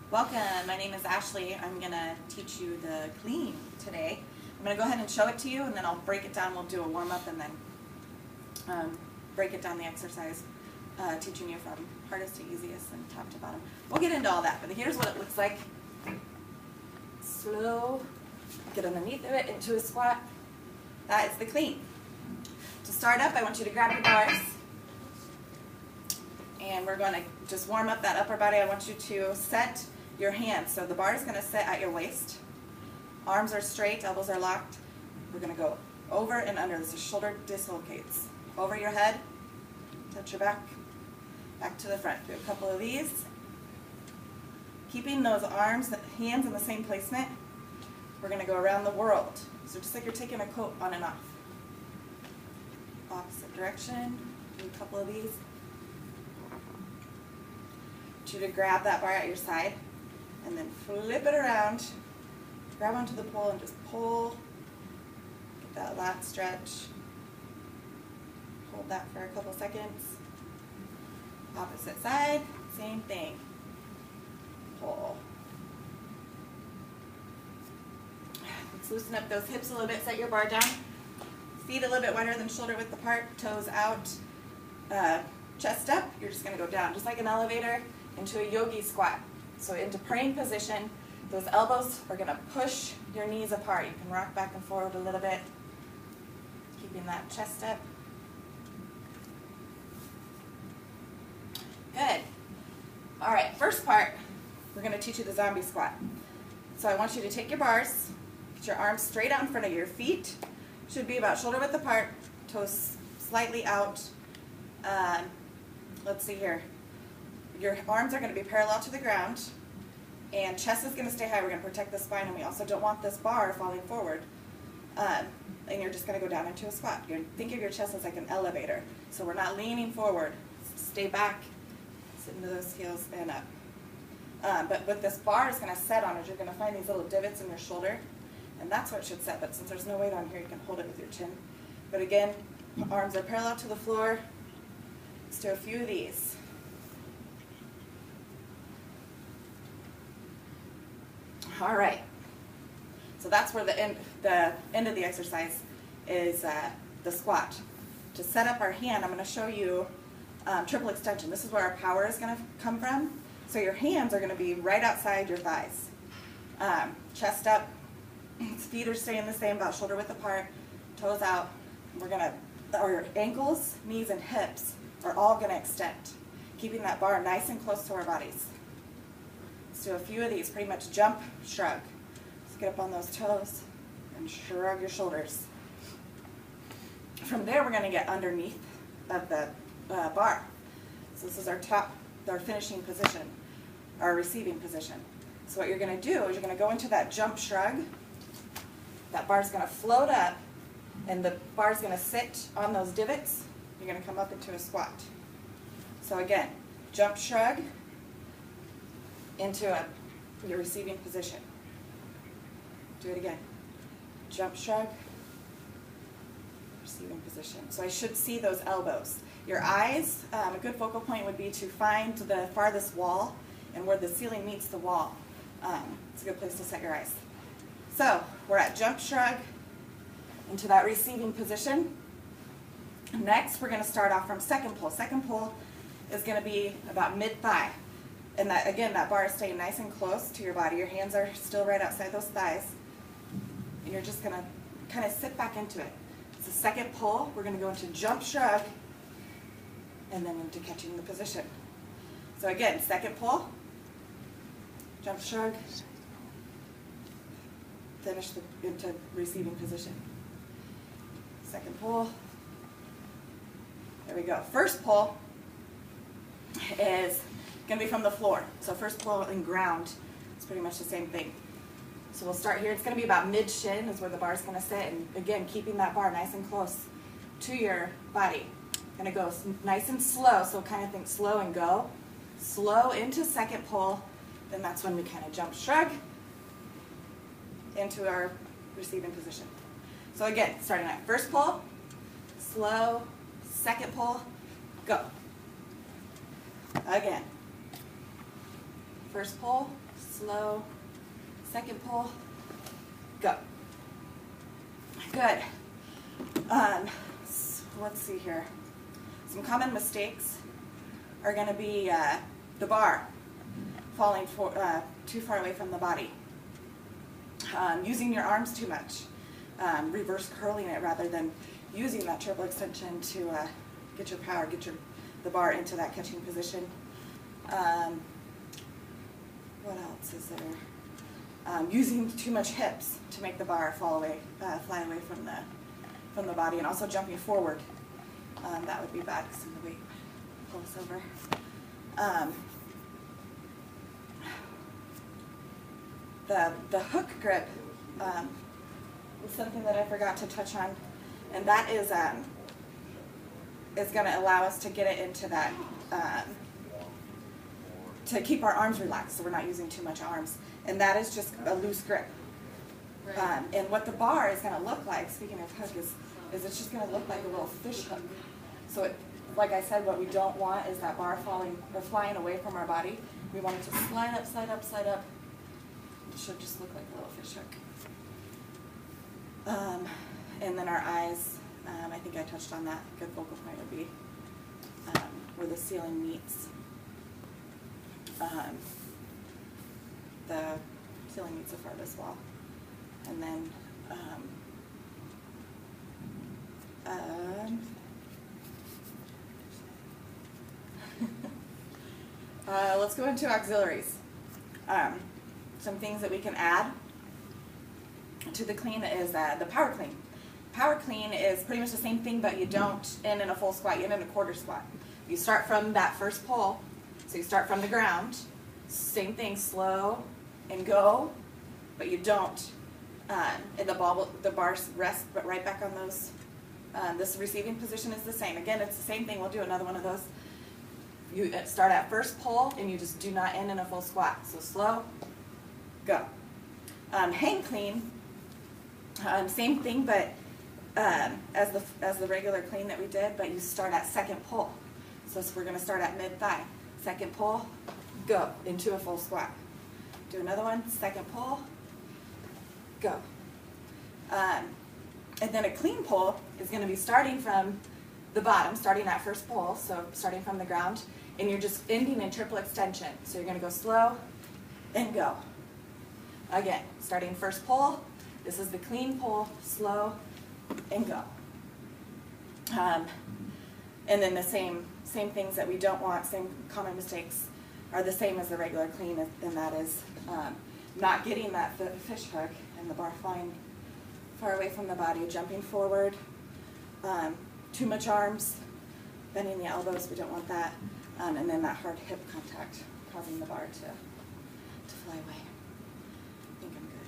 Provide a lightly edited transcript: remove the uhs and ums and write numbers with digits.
Welcome, my name is Ashley. I'm going to teach you the clean today. I'm going to go ahead and show it to you and then I'll break it down. We'll do a warm-up and then break it down the exercise, teaching you from hardest to easiest and top to bottom. We'll get into all that, but here's what it looks like. Slow, get underneath of it into a squat. That is the clean. To start up, I want you to grab your bars. And we're going to just warm up that upper body. I want you to set your hands. So the bar is going to sit at your waist. Arms are straight, elbows are locked. We're going to go over and under. This is shoulder dislocates. Over your head, touch your back, back to the front. Do a couple of these. Keeping those arms, hands in the same placement, we're going to go around the world. So just like you're taking a coat on and off. Opposite direction. Do a couple of these. You to grab that bar at your side and then flip it around, grab onto the pole and just pull, get that lat stretch, hold that for a couple seconds, opposite side, same thing, pull. Let's loosen up those hips a little bit, set your bar down, feet a little bit wider than shoulder width apart, toes out, chest up. You're just going to go down just like an elevator into a yogi squat. So into praying position, those elbows are going to push your knees apart. You can rock back and forward a little bit, keeping that chest up. Good. All right, first part, we're going to teach you the zombie squat. So I want you to take your bars, get your arms straight out in front of you. Your feet should be about shoulder width apart, toes slightly out. Let's see here. Your arms are going to be parallel to the ground, and chest is going to stay high. We're going to protect the spine, and we also don't want this bar falling forward. And you're just going to go down into a squat. Think of your chest as like an elevator. So we're not leaning forward. Stay back, sit into those heels, and up. But what this bar is going to set on is you're going to find these little divots in your shoulder, and that's what it should set. But since there's no weight on here, you can hold it with your chin. But again, arms are parallel to the floor. Let's do a few of these. All right, so that's where the end of the exercise is the squat. To set up our hand, I'm going to show you triple extension. This is where our power is going to come from. So your hands are going to be right outside your thighs. Chest up, feet are staying the same, about shoulder width apart, toes out. Our ankles, knees, and hips are all going to extend, keeping that bar nice and close to our bodies. Let's do a few of these, pretty much jump, shrug. Let's get up on those toes and shrug your shoulders. From there, we're going to get underneath of the bar. So this is our finishing position, our receiving position. So what you're going to do is you're going to go into that jump shrug. That bar's going to float up, and the bar's going to sit on those divots. You're going to come up into a squat. So again, jump shrug, into your receiving position. Do it again. Jump shrug, receiving position. So I should see those elbows. Your eyes, a good focal point would be to find the farthest wall and where the ceiling meets the wall. It's a good place to set your eyes. So we're at jump shrug into that receiving position. Next, we're going to start off from second pull. Second pull is going to be about mid-thigh. And that, again, that bar is staying nice and close to your body. Your hands are still right outside those thighs. And you're just going to kind of sit back into it. It's the second pull. We're going to go into jump shrug and then into catching the position. So again, second pull, jump shrug, finish into receiving position. Second pull. There we go. First pull is going to be from the floor. So first pull and ground, it's pretty much the same thing. So we'll start here. It's going to be about mid-shin is where the bar is going to sit. And again, keeping that bar nice and close to your body. Going to go nice and slow, so kind of think slow and go. Slow into second pull, then that's when we kind of jump shrug into our receiving position. So again, starting at first pull, slow, second pull, go. Again. First pull, slow. Second pull, go. Good. Let's see here. Some common mistakes are going to be the bar falling too far away from the body, using your arms too much, reverse curling it rather than using that triple extension to get your power, get the bar into that catching position. What else is there? Using too much hips to make the bar fly away from the body, and also jumping forward. That would be bad because of the weight pull us over. The hook grip is something that I forgot to touch on, and that is going to allow us to get it into that, to keep our arms relaxed so we're not using too much arms. And that is just a loose grip. Right. And what the bar is going to look like, speaking of hook, is it's just going to look like a little fish hook. So like I said, what we don't want is that bar flying away from our body. We want it to slide up, slide up, slide up. It should just look like a little fish hook. And then our eyes, I think I touched on that. A good focal point would be where the ceiling meets. The ceiling meets the farthest wall. And then let's go into auxiliaries. Some things that we can add to the clean is the power clean. Power clean is pretty much the same thing, but you don't end in a full squat, you end in a quarter squat. You start from that first pull, so you start from the ground, same thing, slow and go, but you don't. And the bars rest but right back on those. This receiving position is the same. Again, it's the same thing. We'll do another one of those. You start at first pull, and you just do not end in a full squat. So slow, go. Hang clean, same thing, but as the regular clean that we did, but you start at second pull. So we're going to start at mid-thigh. Second pull, go into a full squat. Do another one, second pull, go. And then a clean pull is going to be starting from the bottom, starting that first pull, so starting from the ground, and you're just ending in triple extension. So you're going to go slow and go. Again, starting first pull, this is the clean pull, slow and go. And then the same things that we don't want, same common mistakes are the same as the regular clean, and that is not getting that fish hook and the bar flying far away from the body, jumping forward, too much arms, bending the elbows, we don't want that, and then that hard hip contact causing the bar to fly away. I think I'm good.